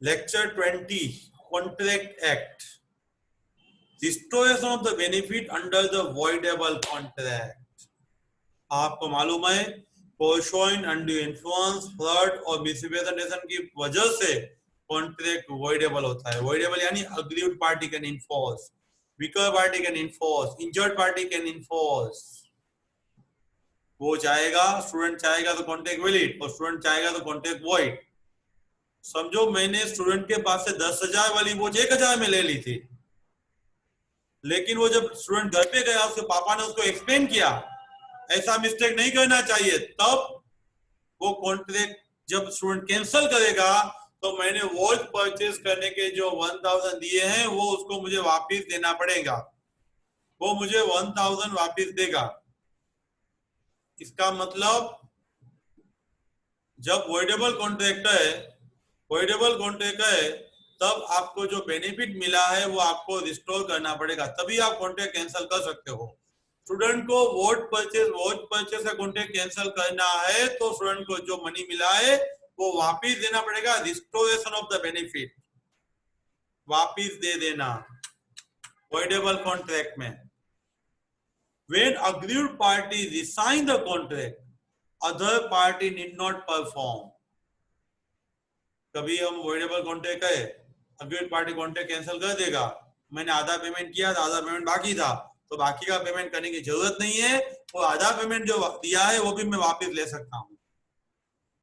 Lecture 20, Contract Act. Restoration of the benefit under the voidable contract. आपको मालूम है portion undue influence flood और misrepresentation की वजह से कॉन्ट्रैक्ट वॉइडेबल होता है. वॉइडेबल यानी aggrieved party can enforce, weaker party can enforce, injured party can enforce. वो चाहेगा, स्टूडेंट चाहेगा तो कॉन्ट्रैक्ट वैलिड और स्टूडेंट चाहेगा तो कॉन्ट्रैक्ट वॉइड. समझो मैंने स्टूडेंट के पास से 10,000 वाली वॉच 1,000 में ले ली थी, लेकिन वो जब स्टूडेंट घर पे गया उसके पापा ने उसको एक्सप्लेन किया ऐसा मिस्टेक नहीं करना चाहिए, तब वो कॉन्ट्रैक्ट जब स्टूडेंट कैंसिल करेगा तो मैंने वॉच परचेज करने के जो 1,000 दिए हैं वो उसको मुझे वापस देना पड़ेगा. वो मुझे 1,000 वापस देगा. इसका मतलब जब वॉइडेबल कॉन्ट्रैक्ट है तब आपको जो बेनिफिट मिला है वो आपको रिस्टोर करना पड़ेगा, तभी आप कॉन्ट्रैक्ट कैंसिल कर सकते हो. स्टूडेंट को वॉच परचेज का कॉन्ट्रैक्ट कैंसिल करना है तो स्टूडेंट को जो मनी मिला है वो वापस देना पड़ेगा. रिस्टोरेशन ऑफ द बेनिफिट वापस दे देना वॉइडेबल कॉन्ट्रैक्ट में. When aggrieved party resign the contract, other party need not perform. कभी हम वॉइडेबल कॉन्ट्रैक्ट है, अग्रीड पार्टी कॉन्ट्रैक्ट कैंसिल कर देगा, मैंने आधा पेमेंट किया था, आधा पेमेंट बाकी था, तो बाकी का पेमेंट करने की जरूरत नहीं है, वो आधा पेमेंट जो दिया है वो भी मैं वापस ले सकता हूँ.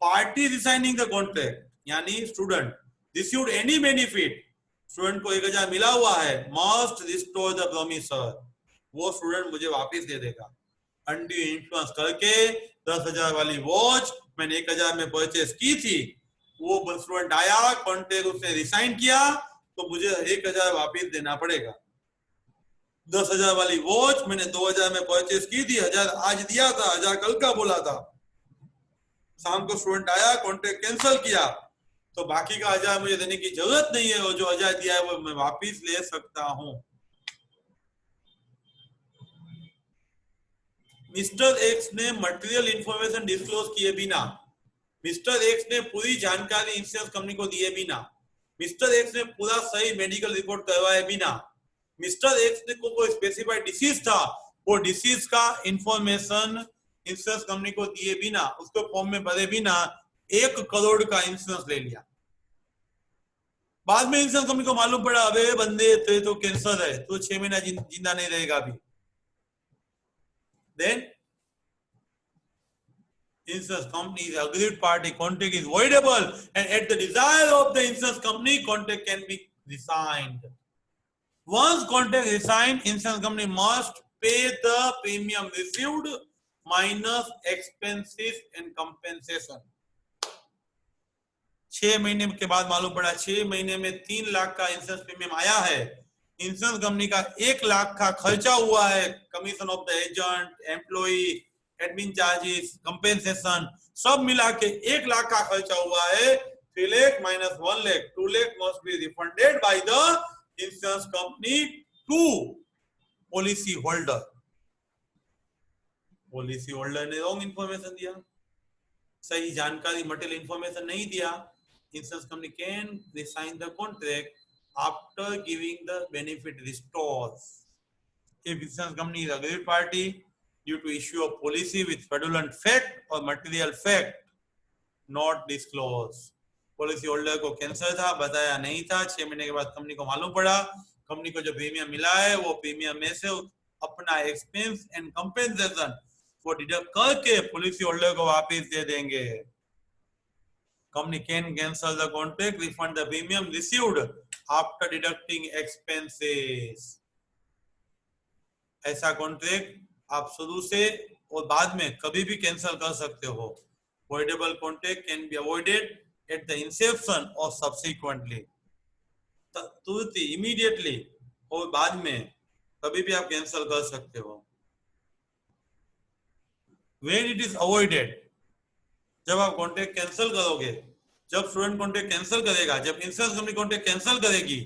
पार्टी रिसाइनिंग द कॉन्ट्रैक्ट यानी student received any benefit, student को 1,000 मिला हुआ है, मस्ट रिस्टोर द प्रोमिसर, वो स्टूडेंट मुझे वापस दे देगा. अंडू इन्फ्लुएंस करके 10,000 वाली वॉच मैंने 1,000 में परचेस की थी, वो स्टूडेंट आया, कॉन्ट्रैक्ट उसने रिसाइन किया, तो मुझे 1,000 वापस देना पड़ेगा. 10,000 वाली वॉच मैंने 2,000 में परचेस की थी, 1,000 आज दिया था, 1,000 कल का बोला था. शाम को स्टूडेंट आया, कॉन्ट्रैक्ट कैंसिल किया, तो बाकी का 1,000 मुझे देने की जरूरत नहीं है, वो जो 1,000 दिया है वो मैं वापस ले सकता हूं. मिस्टर एक्स ने मटेरियल इंफॉर्मेशन डिस्क्लोज किए बिना, मिस्टर एक्स ने पूरी जानकारी इंश्योरेंस कंपनी को दिए बिना, मिस्टर एक्स ने पूरा सही मेडिकल रिपोर्ट करवाए बिना, मिस्टर एक्स ने कोई स्पेसिफाइड डिसीज था, वो डिसीज का इंफॉर्मेशन इंश्योरेंस कंपनी को दिए बिना, उसको फॉर्म में भरे बिना 1 करोड़ का इंश्योरेंस ले लिया. बाद में इंश्योरेंस कंपनी को मालूम पड़ा अबे बंदे तेरे तो कैंसर है, तो 6 महीना जिंदा नहीं रहेगा अभी. Then insurance company is aggrieved party, contract is voidable, and at the desire of the insurance company, contract can be resigned. Once contract resigned, insurance company must pay the premium received minus expenses and compensation. 6 महीने के बाद मालूम पड़ा 6 महीने में 3 लाख का insurance premium आया है, इंश्योरेंस कंपनी का 1 लाख का खर्चा हुआ है, commission of the agent, employee, admin charges, compensation सब मिला के 1 लाख का खर्चा हुआ है. 3 lakh minus 1 lakh, 2 lakh must be refunded by the insurance company to policy holder. Policy holder ने रॉन्ग इंफॉर्मेशन दिया, सही जानकारी मटेरियल इंफॉर्मेशन नहीं दिया. Insurance company can resign the contract after giving the benefit restores. If insurance company is aggrieved party due to issue of policy with fraudulent fact or material fact not disclosed. Policy holder को cancer था, बताया नहीं था, 6 महीने के बाद company को मालूम पड़ा, कंपनी को जो प्रीमियम मिला है वो प्रीमियम में से अपना एक्सपेंस एंड कंपेंसेशन वो डिडक्ट करके पॉलिसी होल्डर को वापस दे देंगे. Company can cancel the contract, refund the premium received after deducting expenses. ऐसा कॉन्ट्रैक्ट आप शुरू से और बाद में कभी भी कैंसिल कर सकते हो. Voidable contract can be avoided at the inception or subsequently. तुरंत immediately और बाद में कभी भी आप कैंसिल कर सकते हो. When it is avoided, जब आप कॉन्ट्रैक्ट कैंसिल करोगे, जब स्टूडेंट कॉन्ट्रैक्ट कैंसिल करेगा, जब इंश्योरेंस कंपनी कॉन्ट्रैक्ट कैंसिल करेगी,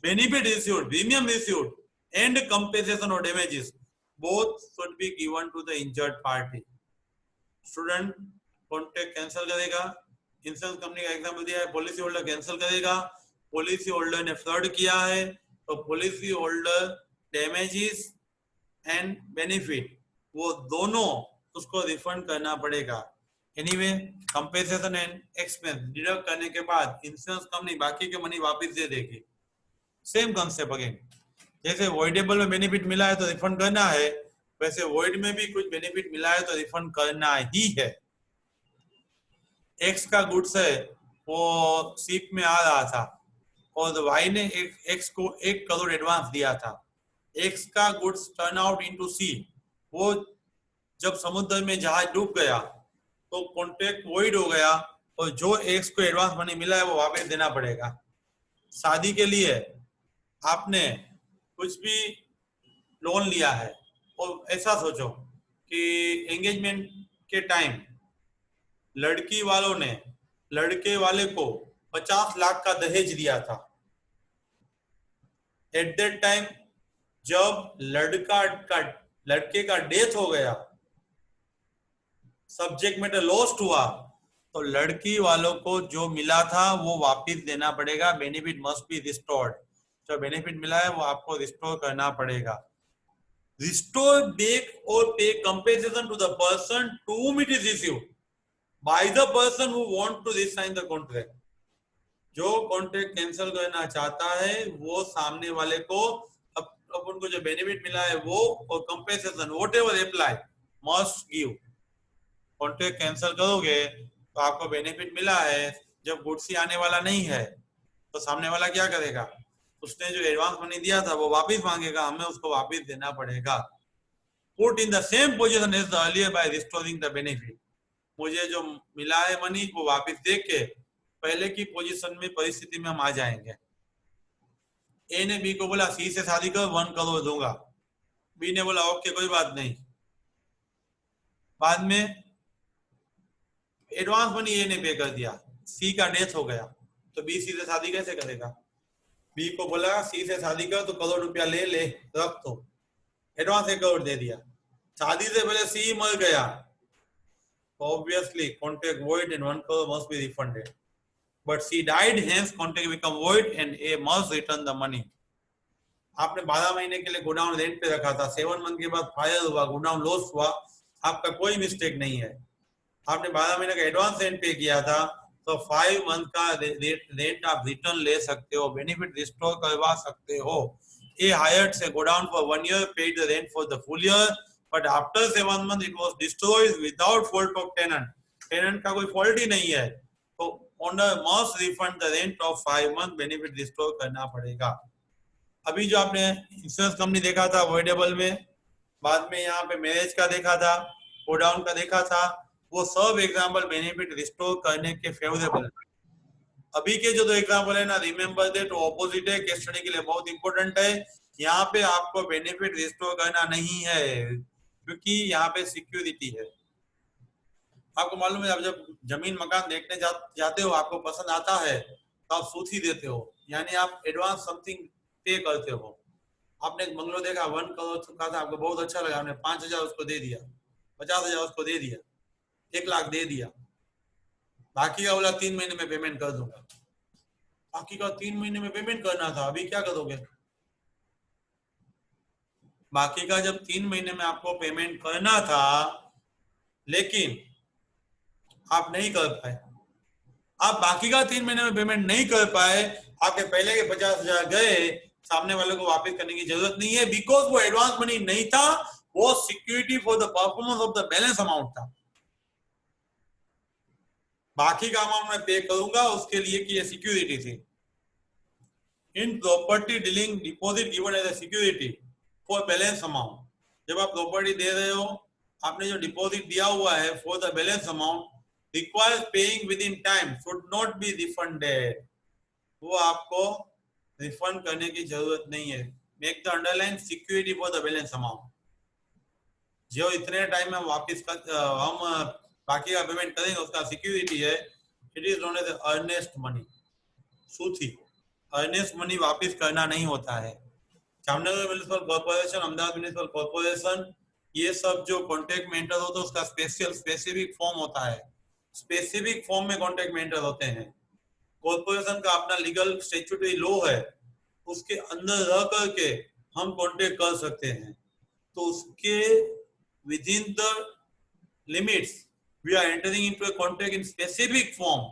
benefit received, premium received and compensation और damages both should be given to the injured party. Student contract cancel करेगा, insurance company का एग्जाम्पल दिया है, पॉलिसी होल्डर कैंसिल करेगा, policy holder ने फ्रॉड किया है तो policy holder damages and benefit वो दोनों उसको रिफंड करना पड़ेगा। Anyway compensation and expense deduct करने के बाद इंश्योरेंस कंपनी बाकी के मनी वापस दे देगी। सेम कंसेप्ट अगेन, जैसे वॉइडेबल में बेनिफिट मिला है तो रिफंड करना है, वैसे वॉइड में भी कुछ बेनिफिट मिला है तो रिफंड करना ही है। एक्स का गुड्स है वो शिप में आ रहा था और वाई ने एक्स को 1 करोड़ एडवांस दिया था। एक्स का गुड्स टर्न आउट इनटू सी, वो जब समुद्र में जहाज डूब गया तो कॉन्ट्रैक्ट वॉइड हो गया और जो एक्स को एडवांस मनी मिला है वो वापस देना पड़ेगा। शादी के लिए आपने कुछ भी लोन लिया है और ऐसा सोचो कि एंगेजमेंट के टाइम लड़की वालों ने लड़के वाले को 50 लाख का दहेज दिया था। एट दैट टाइम जब लड़के का डेथ हो गया, सब्जेक्ट मैटर लॉस्ट हुआ, तो लड़की वालों को जो मिला था वो वापस देना पड़ेगा। बेनिफिट मस्ट बी रिस्टोर्ड, जो बेनिफिट मिला है वो आपको रिस्टोर करना पड़ेगा। Restore back or pay compensation to the person to whom it is issued by the person who want to resign the contract. जो कॉन्ट्रैक्ट कैंसिल करना चाहता है वो सामने वाले को अब उनको जो बेनिफिट मिला है वो और compensation whatever apply must give. Contract cancel करोगे तो आपको बेनिफिट मिला है, जब गुड्स आने वाला नहीं है तो सामने वाला क्या करेगा, उसने जो एडवांस मनी दिया था वो वापस मांगेगा, हमें उसको वापस देना पड़ेगा। Put in the same position as the earlier by restoring the benefit, मुझे जो मिला है मनी वो वापस दे के पहले की पोजीशन में परिस्थिति में हम आ जाएंगे। ए ने बी को बोला सी से शादी कर 1 करोड़ दूंगा, बी ने बोला ओके कोई बात नहीं, बाद में एडवांस मनी ए ने पे कर दिया, सी का डेथ हो गया तो बी सी से शादी कैसे करेगा। बी को बोला सी से शादी कर तो करोड़ रुपया ले रख दो, एडवांस 1 करोड़ दे दिया, शादी से पहले सी मर गया, obviously contract void and 1 crore must be refunded, but C died, hence contract become void and A must return the money. आपने 12 महीने के लिए गोडाउन रेंट पे रखा था, 7 मंथ के बाद फायर हुआ, गोडाउन लॉस हुआ, आपका कोई मिस्टेक नहीं है। आपने 12 महीने का एडवांस रेंट पे किया था तो 5 मंथ का रेंट आप रिटर्न ले सकते हो, बेनिफिट रिस्टोर करवा सकते हो। A hired a godown for 1 year, paid the rent for the full year, but after 7 months it was destroyed without fault of tenant. Tenant का कोई fault ही नहीं है, तो owner must refund the rent of 5 months, benefit restore करना पड़ेगा। अभी जो आपने इंश्योरेंस कंपनी देखा था अवॉइडेबल में, बाद में यहाँ पे मैरिज का देखा था, गोडाउन का देखा था, वो सब एग्जाम्पल बेनिफिट रिस्टोर करने के फेवरेबल है। अभी के जो 2 एग्जाम्पल है ना, रिमेंबर दैट ऑपोजिट है, केस स्टडी के लिए बहुत इंपॉर्टेंट है। यहाँ पे आपको बेनिफिट रिस्टोर करना नहीं है क्योंकि यहाँ पे सिक्योरिटी है। आपको मालूम है, आप जब जमीन मकान देखने जाते हो, आपको पसंद आता है तो आप सूची देते हो, यानी आप एडवांस समथिंग पे करते हो। आपने एक बंगलो देखा 1 करोड़ का था, आपको बहुत अच्छा लगा, आपने 5,000 उसको दे दिया, 50,000 उसको दे दिया, 1 लाख दे दिया, बाकी का बोला 3 महीने में पेमेंट कर दूंगा। बाकी का 3 महीने में पेमेंट करना था, अभी क्या करोगे? बाकी का जब 3 महीने में आपको पेमेंट करना था लेकिन आप नहीं कर पाए, आप बाकी का 3 महीने में पेमेंट नहीं कर पाए, आपके पहले के 50,000 गए, सामने वाले को वापस करने की जरूरत नहीं है, बिकॉज वो एडवांस मनी नहीं था, वो security for the performance of the balance amount था। बाकी का अमाउंट मैं पे करूंगा उसके लिए कि ये सिक्योरिटी थी। In property dealing deposit given as a security for balance amount, जब आप प्रॉपर्टी दे रहे हो, आपने जो डिपॉजिट दिया हुआ है for the balance amount requires paying within time, should not be refunded, वो आपको रिफंड करने की जरूरत नहीं है। Make the underline security for the balance amount, जो इतने टाइम में वापस हम बाकी का पेमेंट करेंगे उसका सिक्योरिटी है। It is known as earnest money, सूथी अर्नेस्ट मनी वापस करना नहीं होता है। Jamnagar municipal corporation, Ahmedabad municipal corporation, ये सब जो कॉन्ट्रैक्ट में एंटर होता है उसका स्पेसिफिक फॉर्म होता है, स्पेसिफिक फॉर्म में कॉन्ट्रैक्ट में एंटर होते हैं। कॉर्पोरेशन का अपना लीगल स्टैट्यूटरी लॉ है, उसके अंदर रह करके हम कॉन्ट्रैक्ट कर सकते हैं। तो उसके within the limits we are entering into a contract in specific form,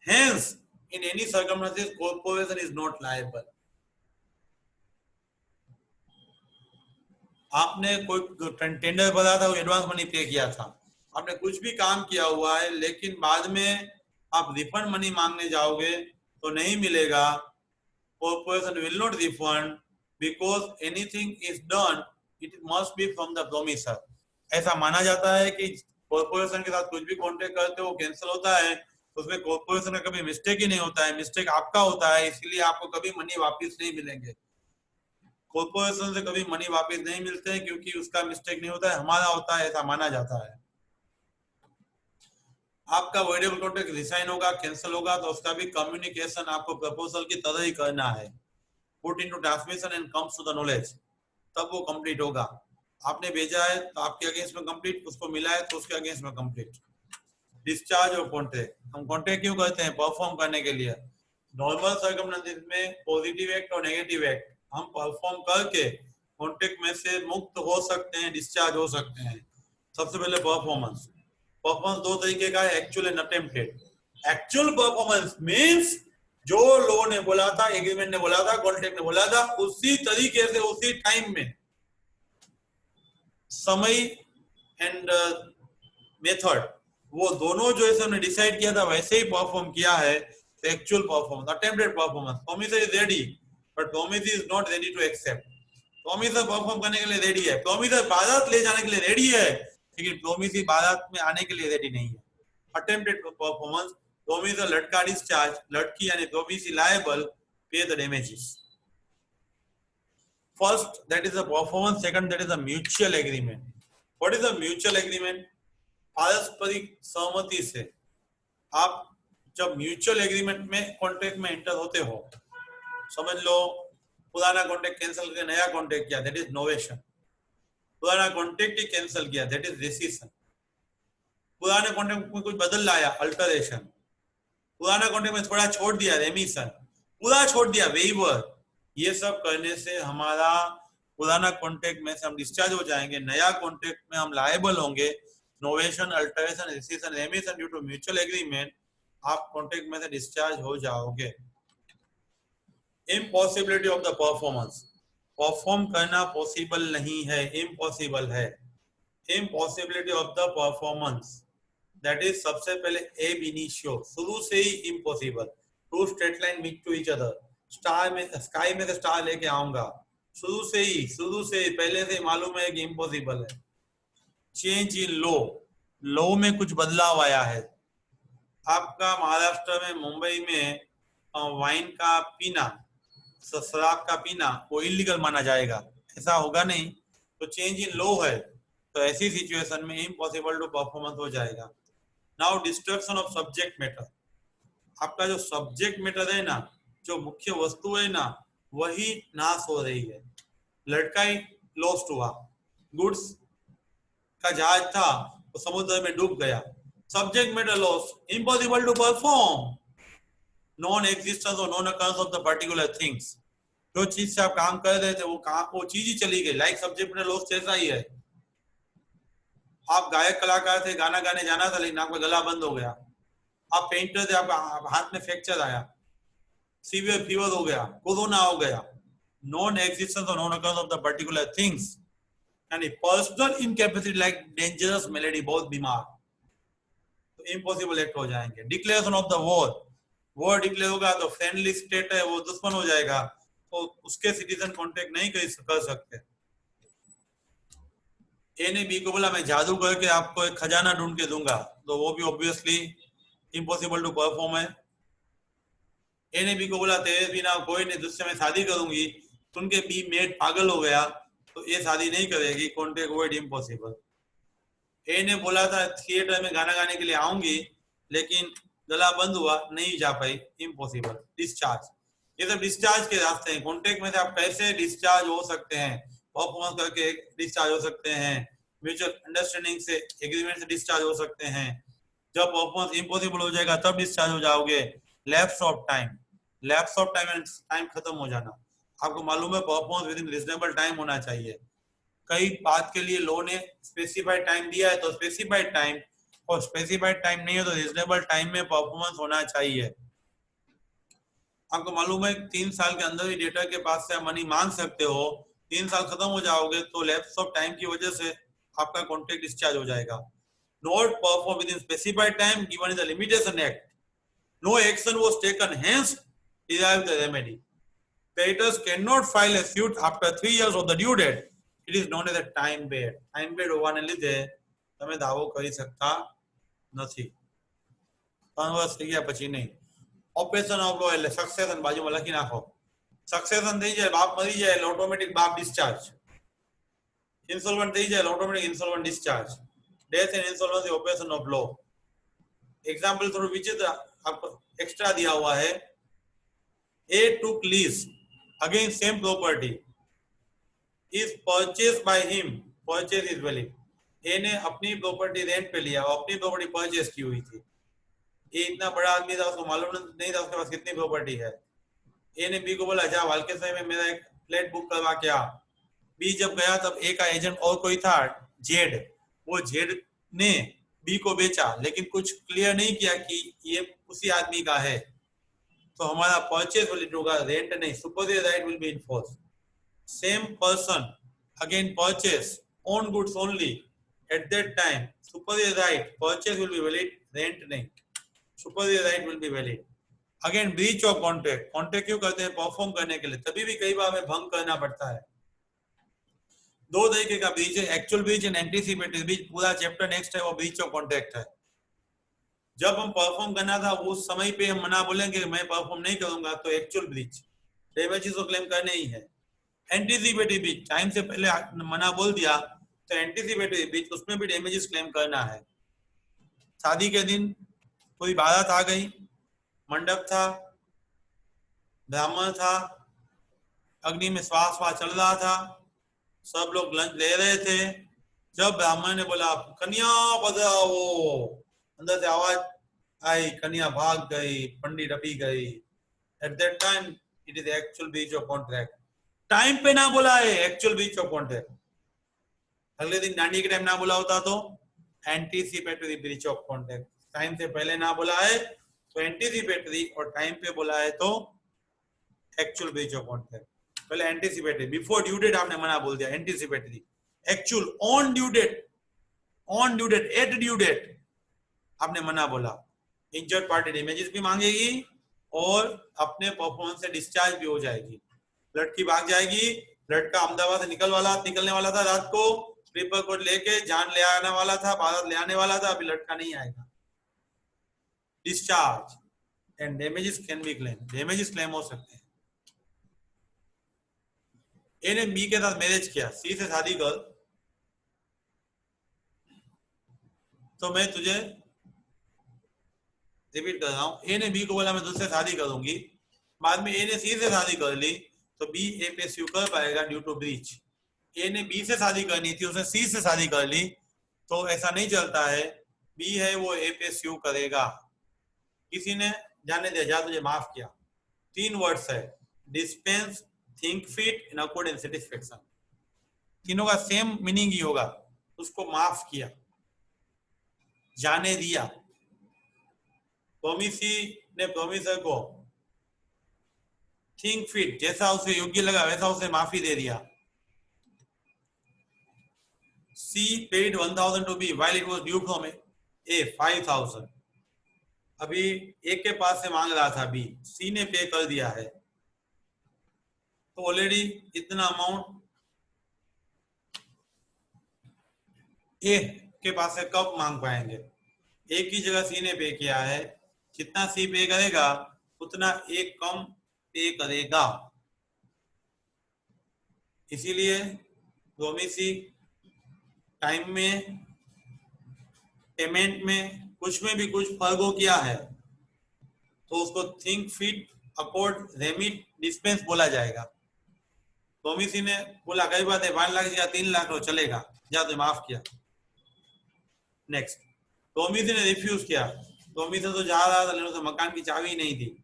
hence in any circumstances corporation is not liable. आपने कोई टेंडर भरा था, एडवांस मनी पे किया था, आपने कुछ भी काम किया हुआ है, लेकिन बाद में आप रिफंड मनी मांगने जाओगे तो नहीं मिलेगा। Corporation will not refund because anything is done it must be from the promisor. ऐसा माना जाता है कि कॉर्पोरेशन के साथ कुछ भी कॉन्ट्रैक्ट करते हो कैंसिल होता है, उसमें कॉर्पोरेशन का कभी मिस्टेक ही नहीं होता है, मिस्टेक आपका होता है, इसलिए आपको कभी मनी वापस नहीं मिलेंगे। कॉर्पोरेशन से कभी मनी वापस नहीं मिलते हैं क्योंकि उसका मिस्टेक नहीं होता है, हमारा होता है, ऐसा माना जाता है। आपका वॉइडेबल कॉन्ट्रैक्ट रिसाइन होगा, कैंसिल होगा, तो उसका भी कम्युनिकेशन आपको प्रपोजल की तरह ही करना है। Put into transmission and comes to the knowledge, तब वो कंप्लीट होगा। आपने भेजा है तो आपके अगेंस्ट में कंप्लीट, उसको मिला है तो उसके अगेंस्ट में कंप्लीट। डिस्चार्ज ऑफ कॉन्ट्रैक्ट, हम कॉन्ट्रैक्ट क्यों करते हैं? परफॉर्म करने के लिए। नॉर्मल सर्कमस्टेंसेस में पॉजिटिव एक्ट और नेगेटिव एक्ट हम परफॉर्म करके कॉन्ट्रैक्ट में से मुक्त हो सकते हैं, डिस्चार्ज हो सकते हैं। सबसे पहले परफॉर्मेंस। परफॉर्मेंस दो तरीके का है, actual and attempted. Actual performance means जो लॉ ने बोला था, एग्रीमेंट ने बोला था, कॉन्ट्रैक्ट ने बोला था, उसी तरीके से उसी टाइम में, समय एंड मेथड वो दोनों जो है हमने डिसाइड किया था वैसे ही परफॉर्म किया है। तो actual performance, attempted performance. Promisor is ready but promisor is not ready to accept. Promisor perform करने के लिए रेडी है, प्रोमिसर बारात ले जाने के लिए रेडी है, लेकिन प्रोमिसर बारात में आने के लिए रेडी नहीं है। अटेम्प्टेड परफॉर्मेंस, प्रोमिसर लड़का डिस्चार्ज, लड़की यानी प्रोमिसर लायबल, पे the damages. First, that is a performance. Second, that is a mutual agreement. What is a mutual agreement? पारस्परिक सहमति से आप जब म्यूचुअल एग्रीमेंट में कॉन्ट्रैक्ट में एंटर होते हो, समझ लो पुराना कॉन्ट्रैक्ट कैंसिल करके नया कॉन्ट्रैक्ट किया, दैट इज नोवेशन। पुराना कॉन्ट्रैक्ट ही कैंसिल किया, दैट इज रेसिशन। पुराने कॉन्ट्रैक्ट में कुछ बदल लाया, अल्टरेशन। पुराना कॉन्ट्रैक्ट में थोड़ा छोड़ दिया, रेमिशन। पूरा छोड़ दिया, वेइवर। ये सब करने से हमारा पुराना कॉन्ट्रैक्ट में से हम डिस्चार्ज हो जाएंगे, नया कॉन्ट्रैक्ट में हम लायबल होंगे। Novation, alteration, rescission, remission due to mutual agreement, आप कॉन्ट्रैक्ट में से डिस्चार्ज हो जाओगे। Impossibility of the performance, perform करना पॉसिबल नहीं है, इम्पॉसिबल है। Impossibility of the performance, that is सबसे पहले एब इनिशियो, शुरू से ही impossible. Two straight line meet to each other, star में, स्काई में से स्टार लेके आऊंगा, शुरू से ही पहले से मालूम है कि इम्पॉसिबल है। चेंज इन लॉ, लॉ में कुछ बदलाव आया है। आपका महाराष्ट्र में, मुंबई में वाइन का पीना, शराब का पीना वो इलीगल माना जाएगा, ऐसा होगा नहीं। तो चेंज इन लॉ है, तो ऐसी सिचुएशन में इम्पॉसिबल टू परफॉर्मेंस हो जाएगा। Now destruction of subject matter, आपका जो सब्जेक्ट मैटर है ना, जो मुख्य वस्तु है ना, वही नाश हो रही है। लड़का ही लॉस्ट हुआ, गुड्स का जहाज था वो समुद्र में डूब गया, subject matter loss, impossible to perform. Non existence और non occurrence of the particular things, जो चीज से आप काम कर रहे थे वो चीज ही चली गई। लाइक सब्जेक्ट मैटर लॉस जैसा ही है। आप गायक कलाकार थे, गाना गाने जाना था, लेकिन आपका गला बंद हो गया। आप पेंटर थे, आपका हाथ में फ्रैक्चर आया, सीवियर फीवर हो गया, कोरोना हो गया। नॉन एग्जिस्टेंस और non occurrence of the particular things, यानी personal incapacity like dangerous malady, बहुत बीमार, तो इम्पॉसिबल एक्ट हो जाएंगे। Declaration of the war, war declare होगा तो फ्रेंडली स्टेट है वो दुश्मन हो जाएगा, तो उसके सिटीजन कॉन्टेक्ट नहीं कर सकते। ए ने बी को बोला मैं जादू करके आपको एक खजाना ढूंढ के दूंगा, तो वो भी ऑब्वियसली इम्पॉसिबल टू परफॉर्म है। ए ने बी को बोला तेरे बिना कोई नहीं, तुझसे मैं शादी करूंगी, सुन के बी मेड पागल हो गया, तो ये शादी नहीं करेगी, कॉन्टेक्ट वर्ड इम्पॉसिबल। ए ने बोला था थिएटर में गाना गाने के लिए आऊंगी, लेकिन गला बंद हुआ, नहीं जा पाई, इम्पॉसिबल। डिस्चार्ज, ये सब डिस्चार्ज के रास्ते हैं। कॉन्ट्रैक्ट में से आप कैसे डिस्चार्ज हो सकते हैं? परफॉर्मेंस करके डिस्चार्ज हो सकते हैं, म्यूचुअल अंडरस्टैंडिंग से, एग्रीमेंट से डिस्चार्ज हो सकते हैं, जब परफॉर्मेंस इम्पॉसिबल हो जाएगा तब डिस्चार्ज हो जाओगे। Lapse of time, lapse of time and time खत्म हो जाना। आपको मालूम है performance with in reasonable time होना चाहिए। कई बात के लिए लो ने स्पेसिफाइड टाइम दिया है तो स्पेसिफाइड टाइम, और स्पेसिफाइड टाइम नहीं है तो रीजनेबल टाइम में परफॉर्मेंस होना चाहिए। आपको मालूम है 3 साल के अंदर ही डेटा के पास से आप मनी मांग सकते हो। 3 साल खत्म हो जाओगे तो लैप्स ऑफ टाइम की वजह से आपका कॉन्ट्रैक्ट डिस्चार्ज हो जाएगा। Not perform within specified time given in the limitation act, no action was taken, hence derive the remedy. Creditors cannot file a suit after 3 years of the due date. It is known as a time barred. Time barred હોવાને લીધે તમે દાવો કરી શકતા નથી। 3 વર્ષ થઈ ગયા પછી નહીં। ઓપરેશન ઓફ લો એટલે સક્સેશન બાજુમાં લખી નાખો। સક્સેશન થઈ જાય, બાપ મરી જાય એટલે ઓટોમેટિક બાપ ડિસ્ચાર્જ। ઇન્સોલ્વન્ટ થઈ જાય એટલે automatic insolvent discharge. Death and insolvency operation of law. Example थोड़ा विचित्र आपको एक्स्ट्रा दिया हुआ है। A took lease against same property is purchased by him, purchase is valid। A ने अपनी प्रॉपर्टी रेंट पे लिया और अपनी प्रॉपर्टी परचेस की हुई थी। ए इतना बड़ा आदमी था, उसको मालूम नहीं था उसके पास कितनी प्रॉपर्टी है। ए ने बी को बोला जा वालकेसाई में मेरा एक फ्लैट बुक करवा के आ। बी जब गया तब ए का एजेंट और कोई था जेड, वो जेड ने बी को बेचा लेकिन कुछ क्लियर नहीं किया कि ये उसी आदमी का है, तो हमारा परचेज वैलिड होगा, रेंट नहीं। Supervisor right will be enforce. Same person again purchase own goods only at that time, supervisor right purchase will be valid, rent नहीं, supervisor right will be valid. Again breach of contract, contract क्यों करते हैं? Perform करने के लिए, तभी भी कई बार हमें भंग करना पड़ता है। दो तरीके का ब्रीच है, actual breach and anticipated breach. पूरा चैप्टर नेक्स्ट है वो ब्रीच ऑफ कॉन्ट्रैक्ट है। जब हम परफॉर्म करना था उस समय पे हम मना बोलेंगे मैं परफॉर्म नहीं करूंगा तो एक्चुअल ब्रीच, डैमेजेस को क्लेम करने ही है। एंटीसिपेटरी ब्रीच, टाइम से पहले मना बोल दिया तो एंटीसिपेटरी ब्रीच, उसमें भी डैमेजेस क्लेम करना है। शादी के दिन कोई बारात आ गई, मंडप था, ब्राह्मण था, अग्नि में श्वास चल रहा था, सब लोग लंच ले रहे थे। जब ब्राह्मण ने बोला कन्या बजाओ, अंदर से आवाज आई, कन्या भाग गई, पंडित अभी गई। Eight that time it is actual breach of contract. Time पे ना बोला है, एक्चुअल ब्रीच ऑफ कॉन्ट्रैक्ट। अगले दिन दांडी के टाइम ना बोला होता तो anticipatory breach of contract. Time से पहले ना बोला है तो एंटीसिपेटरी, और टाइम पे बोला है तो एक्चुअल ब्रीच ऑफ कॉन्ट्रैक्ट। पहले एंटीसिपेटरी, बिफोर ड्यू डेट आपने मना बोल दिया, anticipatory. Actual on due date, on due date, at due date आपने मना बोला। इंजर्ड पार्टी डैमेजेस भी मांगेगी और अपने परफॉर्मेंस से डिस्चार्ज भी हो जाएगी। लड़की भाग जाएगी, लड़का अहमदाबाद से निकलने वाला था रात को, स्लीपर कोट लेके जान ले आने वाला था, बारात ले आने वाला था, अभी लड़का नहीं आएगा। Discharge and damages can be claim, damages claim हो सकते हैं। ए ने बी के साथ मैरिज किया, सी से शादी कर, तो मैं तुझे रिपीट कर रहा हूं, ए ने बी को बोला मैं तुझसे शादी करूंगी, बाद में ए ने सी से शादी कर ली तो बी ए पे स्यू कर पाएगा ड्यू टू ब्रीच। ए ने बी से शादी करनी थी, उसने सी से शादी कर ली, तो ऐसा नहीं चलता है, बी है वो ए पे स्यू करेगा। किसी ने जाने दिया, जा तुझे माफ किया, 3 वर्ड्स है, dispense, think fit, in accord and satisfaction. तीनों का सेम मीनिंग ही होगा, उसको माफ किया, जाने दिया। प्रोमिसी ने प्रोमिसर को थिंक फिट, जैसा उसे योग्य लगा वैसा उसे माफी दे दिया। C paid 1000 to B while it was due from A 5000। अभी A के पास से मांग रहा था B, C ने पे कर दिया है, तो ऑलरेडी इतना अमाउंट A के पास से कब मांग पाएंगे? A की जगह C ने पे किया है, जितना C पे करेगा उतना A कम पे करेगा। इसीलिए प्रोमिसी टाइम में, पेमेंट में, कुछ में भी कुछ फर्क हो किया है तो उसको think fit, accord, remit, dispense बोला जाएगा। प्रोमिसी ने बोला कई बात है, 5 लाख या 3 लाख लो चलेगा, जा तो माफ किया। नेक्स्ट, टॉमी ने रिफ्यूज किया। टॉमी से तो जा रहा था लेकिन उसे मकान की चाबी नहीं थी,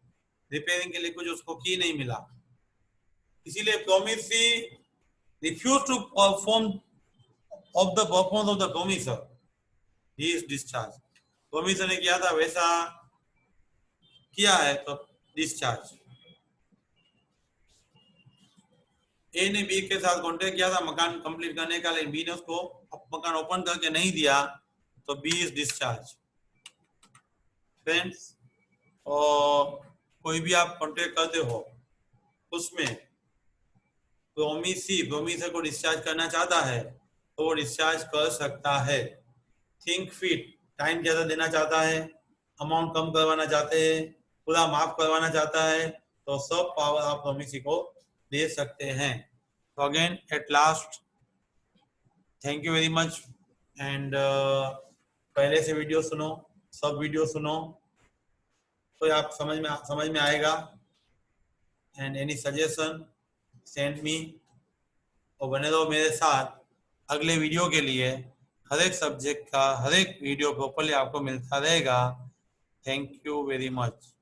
रिपेयरिंग के लिए कुछ उसको की नहीं मिला, इसीलिए Tommy refuse to perform of the performance of the Tommy sir, he is discharge. Tommy ने किया था वैसा किया है तो डिस्चार्ज। ए ने बी के साथ कॉन्टेक्ट किया था मकान कंप्लीट करने का, लेकिन बी ने उसको मकान ओपन करके नहीं दिया, तो बी इज डिस्चार्ज। फ्रेंड्स, और कोई भी आप कॉन्टेक्ट करते हो उसमें टॉमी से को डिस्चार्ज करना चाहता है तो वो डिस्चार्ज कर सकता है। थिंक फिट, टाइम ज्यादा देना चाहता है, अमाउंट कम करवाना चाहते हैं, पूरा माफ करवाना चाहता है, तो सब पावर आप टॉमी को दे सकते हैं। तो again at last thank you very much, and पहले से वीडियो सुनो, सब वीडियो सुनो तो आप समझ में आएगा। And any suggestion send me, और बने रहो मेरे साथ अगले वीडियो के लिए। हर एक सब्जेक्ट का हर एक वीडियो प्रॉपर्ली आपको मिलता रहेगा। Thank you very much.